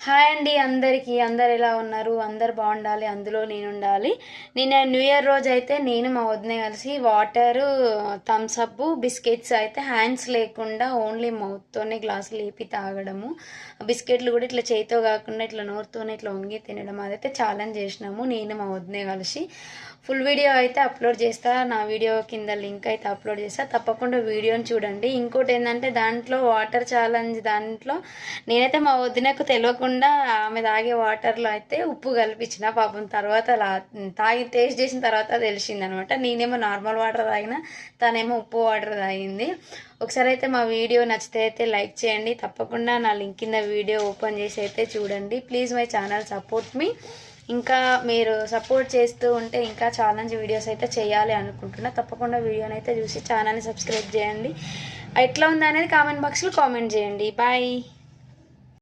Hi అండి అందరికీ. అందరు ఎలా ఉన్నారు? అందరు బాగుండాలి, అందులో నేను ఉండాలి. నిన్న న్యూ ఇయర్ రోజు అయితే నేను మా వదిన కలిసి వాటరు, థమ్స్ అప్, బిస్కెట్స్ అయితే హ్యాండ్స్ లేకుండా ఓన్లీ మౌత్తోనే గ్లాసు లేపి తాగడము, బిస్కెట్లు కూడా ఇట్లా చేతితో కాకుండా ఇట్లా నోరుతోనే ఇట్లా వంగి తినడం అదైతే ఛాలెంజ్ చేసినాము నేను మా వదిన కలిసి. ఫుల్ వీడియో అయితే అప్లోడ్ చేస్తా, నా వీడియో కింద లింక్ అయితే అప్లోడ్ చేస్తా, తప్పకుండా వీడియోని చూడండి. ఇంకోటి ఏంటంటే దాంట్లో వాటర్ ఛాలెంజ్ దాంట్లో నేనైతే మా వదినకు తెలియకుండా ఆమె తాగే వాటర్లో అయితే ఉప్పు కల్పించిన. పాపం తర్వాత తాగి టేస్ట్ చేసిన తర్వాత తెలిసింది అనమాట. నేనేమో నార్మల్ వాటర్ తాగిన, తనేమో ఉప్పు వాటర్ తాగింది. ఒకసారి అయితే మా వీడియో నచ్చితే అయితే లైక్ చేయండి, తప్పకుండా నా లింక్ కింద వీడియో ఓపెన్ చేసి అయితే చూడండి. ప్లీజ్ మై ఛానల్ సపోర్ట్ మీ. ఇంకా మీరు సపోర్ట్ చేస్తూ ఉంటే ఇంకా ఛాలెంజ్ వీడియోస్ అయితే చేయాలి అనుకుంటున్నా. తప్పకుండా వీడియోని అయితే చూసి ఛానల్ని సబ్స్క్రైబ్ చేయండి. ఎట్లా ఉందనేది కామెంట్ బాక్స్లో కామెంట్ చేయండి. బాయ్.